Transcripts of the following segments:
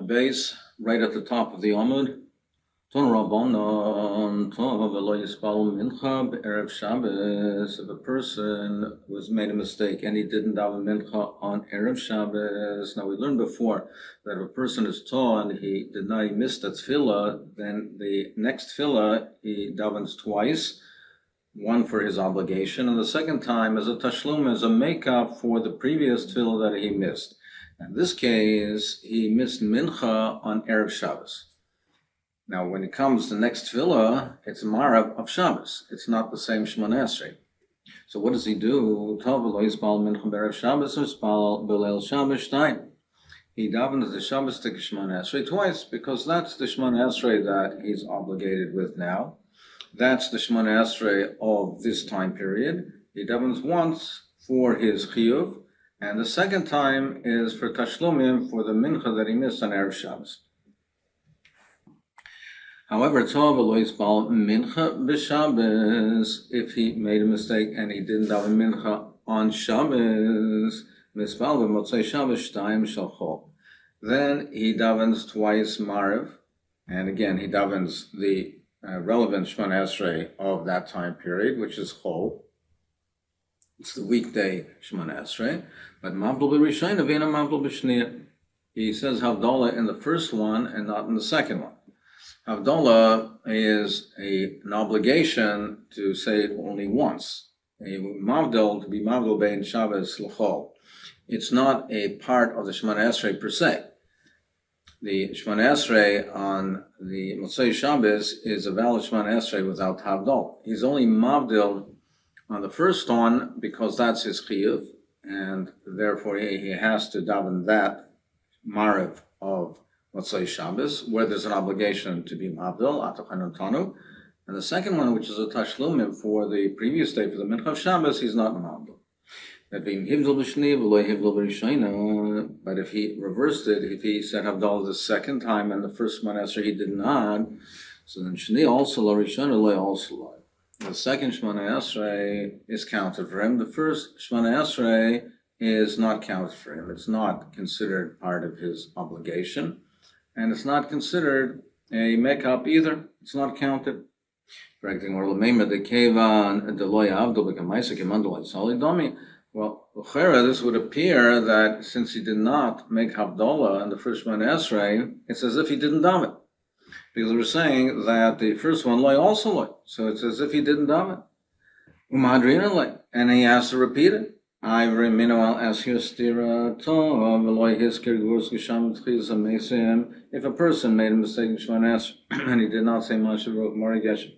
base, right at the top of the Amud. If a person was made a mistake and he didn't daven mincha on Erev Shabbos, now we learned before that if a person is tall and he missed that tefillah, then the next tefillah he davens twice, one for his obligation, and the second time as a tashlum, as a makeup for the previous tefillah that he missed. In this case, he missed mincha on Erev Shabbos. Now, when it comes to next tefillah, it's Marav of Shabbos. It's not the same Shemona Esrei. So what does he do? He davens the Shabbos to Shemona Esrei twice, because that's the Shemona Esrei that he's obligated with now. That's the Shemona Esrei of this time period. He davens once for his chiyuv, and the second time is for tashlumim, for the mincha that he missed on Erev Shabbos. However, mincha b'Shabbos, if he made a mistake and he didn't daven mincha on Shabbos, mispal b'motzei Shabbos shtayim shalchol, then he davens twice Mariv, and again he davens the relevant Shemona Esrei of that time period, which is Chol. It's the weekday Shemona Esrei, but Mavdol b'Rishayna v'ena Mavdol b'Shniyah. He says Havdalah in the first one and not in the second one. Havdalah is an obligation to say it only once. A Mavdol, to be Mavdol bein Shabbos l'Chol. It's not a part of the Shemona Esrei per se. The Shemona Esrei on the Motzei Shabbos is a valid Shemona Esrei without Havdalah. He's only Mavdil on the first one because that's his chiyuv, and therefore he has to daven that Mariv of Motzei Shabbos, where there's an obligation to be Mavdil, Atachan Tanu. And the second one, which is a Tashlumim for the previous day, for the Mincha of Shabbos, he's not Mavdil. But if he reversed it, if he said Havdalah the second time and the first Shemona Esrei he did not, so then Shni also lo Rishona lo also lo. The second Shemona Esrei is counted for him. The first Shemona Esrei is not counted for him. It's not considered part of his obligation, and it's not considered a makeup either. It's not counted. Well, this would appear that since he did not make Havdalah in the first Shemona Esrei, it's as if he didn't daven. Because we're saying that the first one loy also loy. So it's as if he didn't daven. And he has to repeat it. If a person made a mistake in Shemona Esrei and he did not say much of Mori Geshem,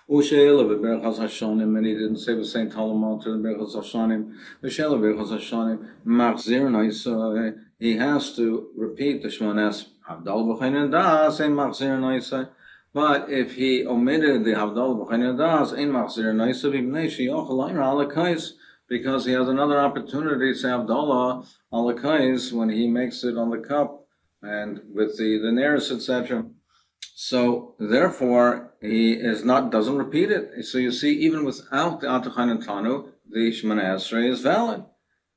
and he didn't say the same Talmud to the Berachos Hashanim, he has to repeat the Shemona Esrei. But if he omitted the Havdalah b'Chayin Das, ein machzir naisa b'bnei sheyochel la'ira ala kais, because he has another opportunity to say Havdalah ala kais when he makes it on the cup and with the nearest, etc. So therefore, he doesn't repeat it. So you see, even without the Atachan and Tanu, the Shemona Esrei is valid.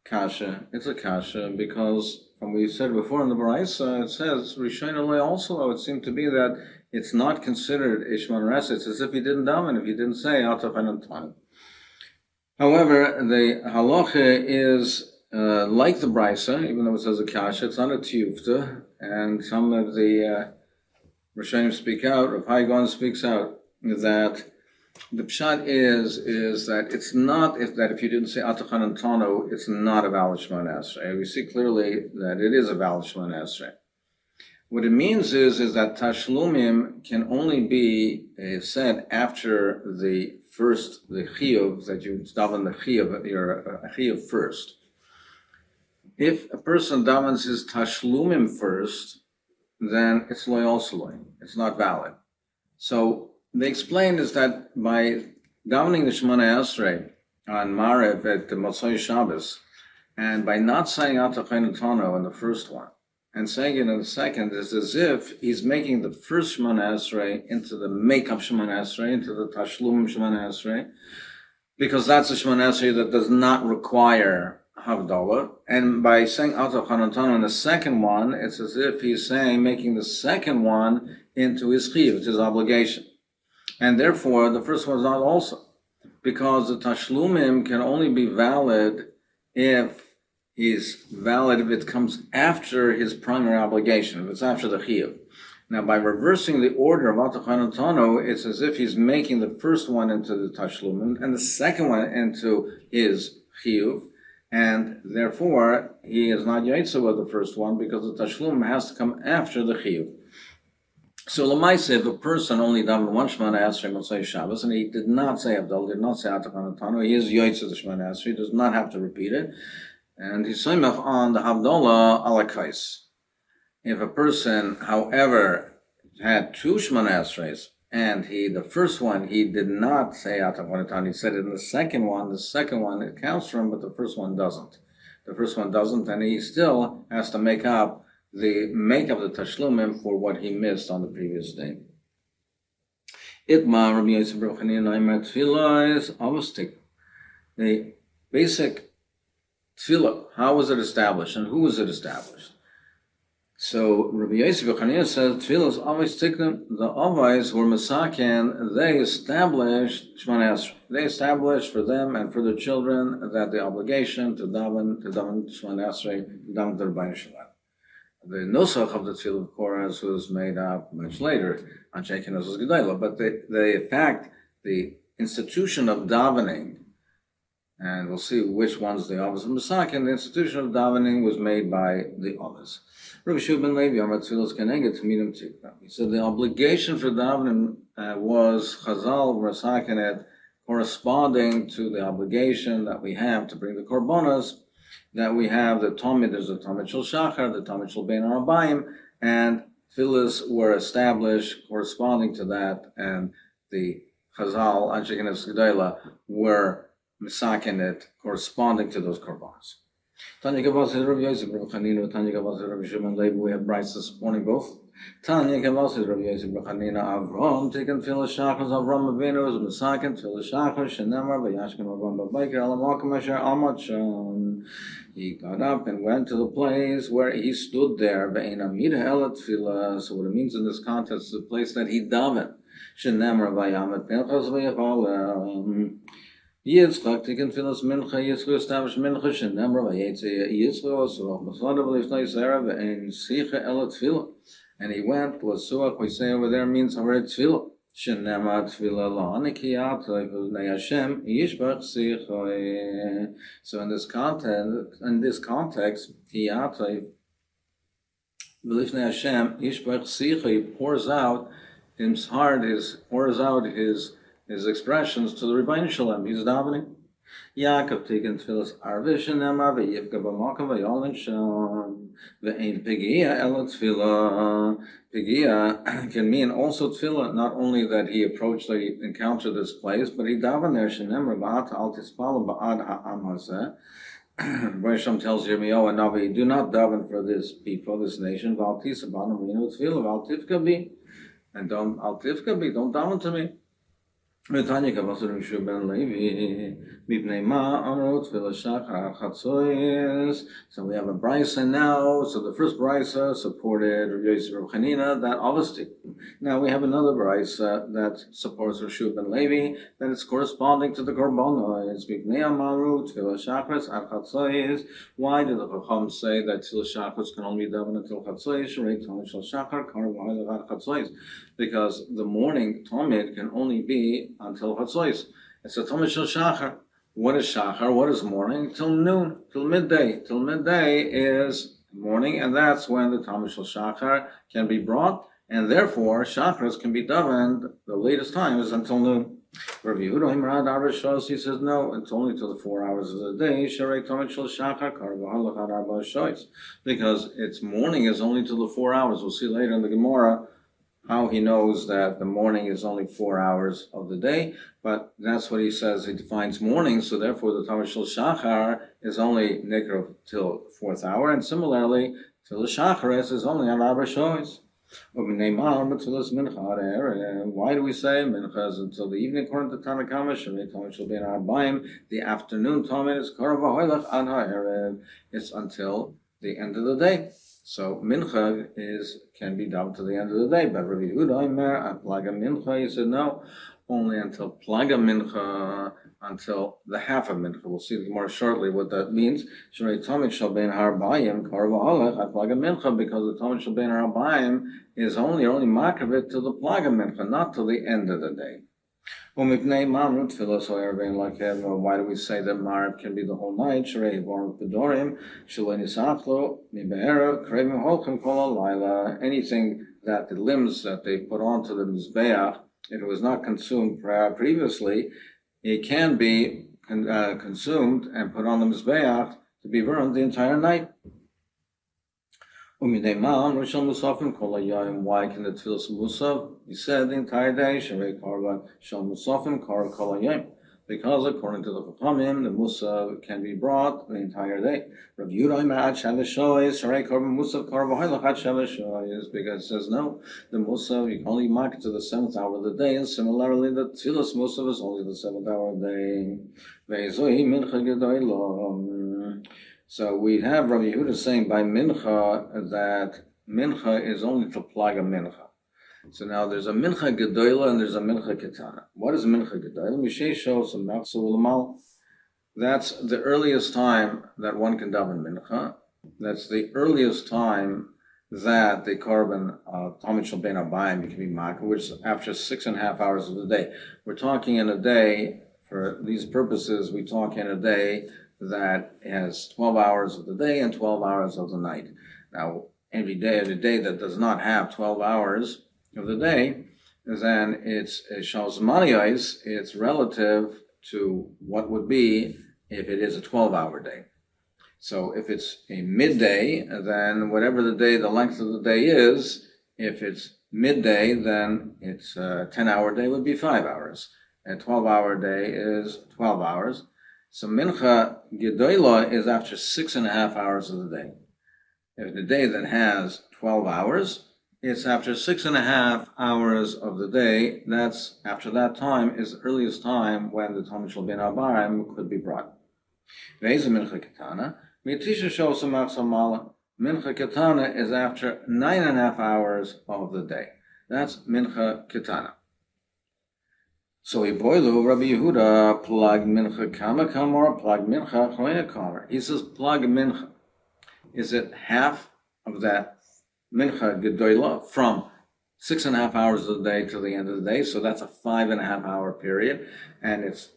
Kasha, it's a kasha, because when we said before in the Baraisa, it says Rishon Alei also. It would seem to be that it's not considered a Shemona Esrei. It's as if he didn't daven, if he didn't say Atachan and Tanu. However, the halacha is like the Baraisa, even though it says a kasha, it's not a tiyufta, and some of the Rishonim speak out, Rav Haigon speaks out, that the pshat is that it's not, that if you didn't say Atachan and Tanu, it's not a valid Shemona Esrei. We see clearly that it is a valid Shemona Esrei. What it means is that Tashlumim can only be said after the chiyuv, that you daven the chiyuv, your chiyuv first. If a person davens his Tashlumim first, then it's loy also loy. It's not valid. So they explain is that by davening the Shemona Esrei on Marev at the Motzei Shabbos, and by not saying Atachan Tano in the first one, and saying it in the second, is as if he's making the first Shemona Esrei into the makeup Shemona Esrei, into the Tashlum Shemona Esrei, because that's a Shemona Esrei that does not require Havdalah, and by saying Ata Chanatano in the second one, it's as if he's saying, making the second one into his chiyuv, his obligation. And therefore, the first one is not also, because the tashlumim can only be valid if it comes after his primary obligation, if it's after the chiyuv. Now, by reversing the order of Ata Chanatano, it's as if he's making the first one into the tashlumim and the second one into his chiyuv. And therefore, he is not yaitza with the first one because the tashlum has to come after the chiyuv. So, Lamaisa, if a person only davened one Shemana Esrei Motzei Shabbos and he did not say Havdalah, did not say Ata Chanatano, he is yaitza the Shemana Esrei, he does not have to repeat it, and he's soymach on the Havdalah ala kais. If a person, however, had two Shemana Esreis, and the first one, he did not say Ata Chanatano, he said it in the second one it counts for him, but the first one doesn't. The first one doesn't, and he still has to make up the tashlumim for what he missed on the previous day. Itma Rabbi Yosef Brachot Tefillah is avostik. The basic tefillah, how was it established and who was it established? So Rabbi Yosef Brachot says tefillah is always tikkun. The avos were masaken. They established Shemana Esrei. They established for them and for their children that the obligation to daven Shemana Esrei, to daven the Rebbeinu Shalom. The nusach of the tefillah, of course, was made up much later on Shekinah Gedalah. But the institution of davening, and we'll see which ones the avos and masaken. The institution of davening was made by the avos. Rabbi Shua ben Levi, he said the obligation for davening was Chazal Rasakenet, corresponding to the obligation that we have to bring the korbanos, that we have the Talmud, there's the Talmud Shel Shachar, the Talmud Shel Bein Arabayim, and tefillahs were established corresponding to that, and the Chazal, Anshe Knesset Gedalah, were Misakenet, corresponding to those korbanos. Tanya Gavas Rabbi Yosef Brachot, Tanya Gavas Rabbi Shimon Levi. We have brights this morning both. Tanya Gavas Rabbi Yosef Brachot, Avram taken tefillah shachar, Avram Avinu was Misaken tefillah shachar, Shenemar v'yashkem Avram b'bayker alamakam asher amat. He got up and went to the place where he stood there. Ve'ein amida elat tefillah. So what it means in this context is the place that he davened. Shenemar v'yamet pinchas v'yachalem. Yitzchak taken tefillas mincha. Yitzchak established mincha. Shenemar v'yetze Yitzchak l'suach b'sadav l'ifnei zera ve'ein sicha elat tefillah. And he went l'suach. We say over there means hared tefillah. Shenemar tefillah la'anikiyat v'nei Hashem yishbach sicha. So in this context, tiyatay v'lifnei Hashem yishbach sicha. He pours out his heart, his expressions to the Rebbeinu Shalom. He's davening. Yaakov taken tefillas arvish shenemar v'yivka b'makam v'yolin sham v'ein pigia ela tefillah. Pigia can mean also tefillah, not only that he encountered this place, but he davened there shenemar v'ata al tispalu ba'ad ha'am hazeh. Rishon tells Yirmiyahu and Navi, do not daven for this people, this nation. V'al tisabanu v'yinu tefillah v'al tifka bi, and don't daven to me. So we have a brisa now. So the first brisa supported Rabbi Yosef Chanina, that obviously. Now we have another brisa that supports Rabbi Shua ben Levi, that is corresponding to the korbanos. Why did the Chacham say that Tefillah Shachar can only be done until Chatzos? Because the morning Talmud can only be until Chatzos. It's a Talmud Shel Shachar. What is Shachar? What is morning? Till noon, till midday. Till midday is morning, and that's when the Talmud Shel Shachar can be brought, and therefore Shachars can be davened. The latest time is until noon. Rav Yehuda Himrad Arashos, he says no, it's only till the 4 hours of the day. Sharei Talmud Shel Shachar Karvahal Arba Shois, because its morning is only till the 4 hours. We'll see later in the Gemara how he knows that the morning is only 4 hours of the day, but that's what he says. He defines morning, so therefore the Talmud Shel Shachar is only nikra till 4th hour, and similarly, till the Shacharis is only on Arba Shois. Why do we say mincha is until the evening? According to Tanakama, the afternoon Talmud is it's until the end of the day. So mincha can be down to the end of the day. But Rabbi Yehuda plaga mincha, he said no, only until plaga mincha, until the half of mincha. We'll see more shortly what that means. Because the Talmud shall be in harbayim because the Talmud shall be in harbayim is only makravit to the plaga mincha, not to the end of the day. Why do we say that Marav can be the whole night? Anything that the limbs that they put onto the Mizbeach, if it was not consumed previously, it can be consumed and put on the Mizbeach to be burned the entire night. Why can the tefillas musaf be said the entire day? Because according to the Chachamim, the musaf can be brought the entire day. Because it says no, the musaf you can only mark it to the 7th hour of the day, and similarly the tefillas musaf is only the 7th hour of the day. So we have Rabbi Yehuda saying by mincha that mincha is only to plaga mincha. So now there's a mincha gedola and there's a mincha ketana. What is mincha gedola? Mishesho samachsu l'mal. That's the earliest time that one can daven mincha. That's the earliest time that the korban Talmud shel ben abayim can be makar, which is after 6.5 hours of the day. We're talking in a day, for these purposes, we talk in a day that has 12 hours of the day and 12 hours of the night. Now, every day that does not have 12 hours of the day, then it's relative to what would be if it is a 12-hour day. So if it's a midday, then whatever the length of the day is, if it's midday, then it's a 10-hour day would be 5 hours. A 12-hour day is 12 hours. So mincha gedola is after 6.5 hours of the day. If the day that has 12 hours, it's after 6.5 hours of the day. That's after that time is the earliest time when the Talmud shel ben abayim could be brought. Ve'ez mincha ketana. Mitisha shows some mala. Mincha ketana is after 9.5 hours of the day. That's mincha ketana. So Iboilu, Rabbi Yehuda, plag mincha kama kamar, plag mincha choyna kamar. He says plag mincha. Is it half of that mincha gedola from 6.5 hours of the day to the end of the day? So that's a 5.5 hour period, and it's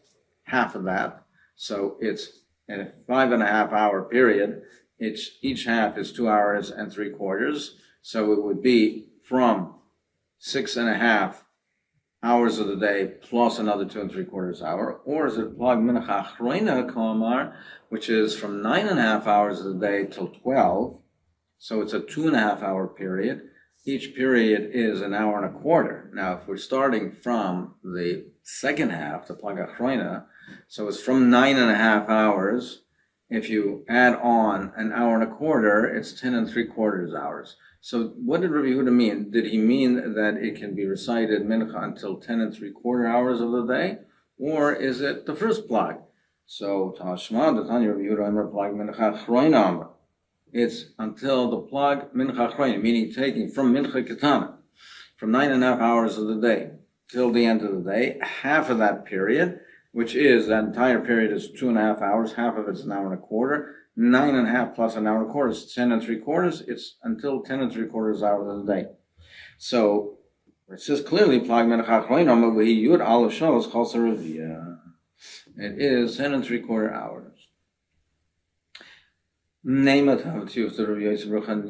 half of that. So it's a 5.5 hour period. Each half is 2 hours and 3/4. So it would be from 6.5 hours of the day plus another 2 3/4 hour, or is it plag mincha achroina kamar, which is from 9.5 hours of the day till 12, so it's a 2.5 hour period. Each period is an hour and a quarter. Now, if we're starting from the second half, the plag achroina, so it's from 9.5 hours. If you add on an hour and a quarter, it's 10 3/4 hours. So what did Rabbi Yehuda mean? Did he mean that it can be recited mincha until 10 3/4 hours of the day? Or is it the first plag? So Tashma, the Tanya Rabbi Yehuda, Amar plag mincha chroina. It's until the plag mincha chroina, meaning taking from mincha ketana, from 9.5 hours of the day till the end of the day, half of that period, which is that entire period is 2.5 hours, half of it's an hour and a quarter. 9.5 plus an hour and a quarter is 10 3/4. It's until 10 3/4 hours of the day. So it says clearly, plag mincha chroina, yud aleph shows chosar revia. It is 10 3/4 hours. Name it how to use the Rabbi Yosef Brachot.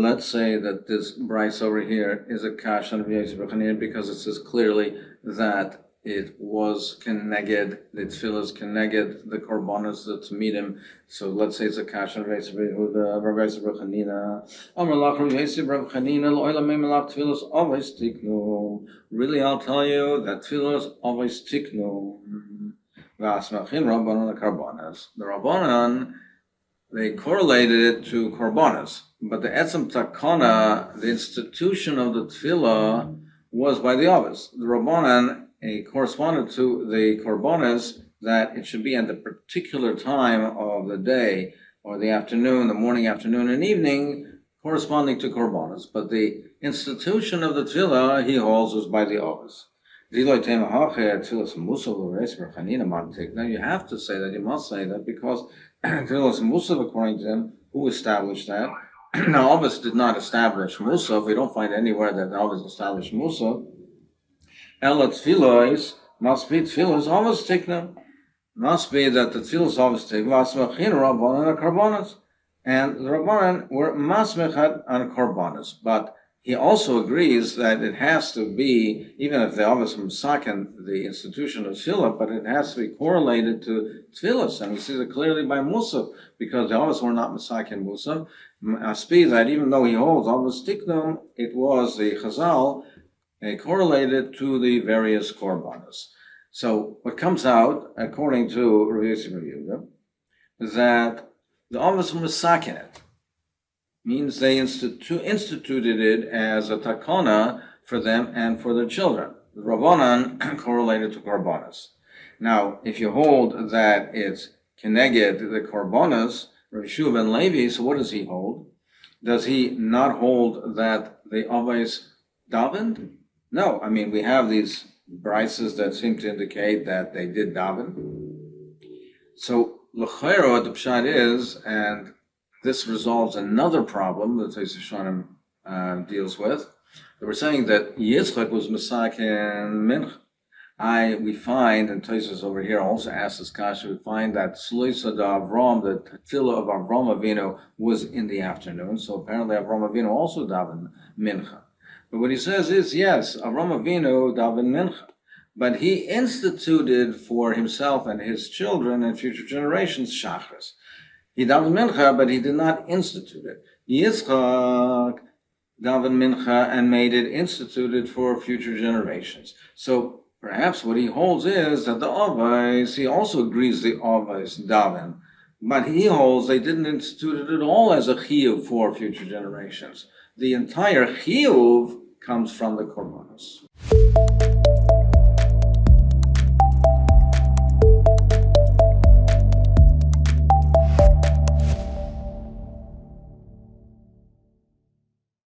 Let's say that this bryce over here is a kash on Rabbi Yosef Brachot because it says clearly that it was keneged, the tefillas keneged, the korbanos that's meetim. So let's say it's a kash on Rabbi Yosef Brachot. Amalach Rabbi Yosef Brachot, lo'ila me'melach tefillas always tiknu. Really, I'll tell you that tefillas always tiknu. V'asmachin rabbanon the korbanos. The rabbanon they correlated it to korbanos. But the etzem takana, the institution of the tefillah, was by the others. The Rabbanan corresponded to the korbanos that it should be at the particular time of the day or the afternoon, the morning, afternoon, and evening, corresponding to korbanos. But the institution of the tefillah, he holds, was by the others. Now you have to say that, you must say that, because Tfilas Musaf, according to him, who established that? Now, Ovis did not establish Musaf. We don't find anywhere that Ovis established Musaf. Ela Tfilos must be Tfilos Ovis Tikna. Must be that the Tfilos Ovis Tikna Masmechin Rabbanan and Karbonas. And the Rabbanan were Masmechat and Karbonas. But he also agrees that it has to be, even if the Ovis Musakin, the institution of Tfilah, but it has to be correlated to Tfilas. And we see that clearly by Musaf, because the Ovis were not Musakin Musaf. Aspi, that even though he holds Ovis Tiknum, it was the Chazal correlated to the various korbanos. So what comes out, according to Rav Yosef Yehuda, is that the Ovis Musakin it. Means they instituted it as a takana for them and for their children. The Rabbanan correlated to korbanos. Now, if you hold that it's keneged the korbanos, Rav Yeshua ben Levi, so what does he hold? Does he not hold that the avos davened? No, I mean, we have these brises that seem to indicate that they did daven. So, l'chayro, the pshat is, and this resolves another problem that Tosfos Shonim deals with. They were saying that Yitzchak was Masakin Mincha. We find, and Tosfos over here also asks this kasha, we find that Shloisa da Avram, the tefillah of Avram Avinu, was in the afternoon. So apparently Avram Avinu also davened Mincha. But what he says is, yes, Avram Avinu davened Mincha, but he instituted for himself and his children and future generations Shachris. He davened Mincha, but he did not institute it. Yitzchak davened Mincha and made it instituted for future generations. So perhaps what he holds is that the Avos, he also agrees the Avos daven, but he holds they didn't institute it at all as a chiyuv for future generations. The entire chiyuv comes from the korbanos.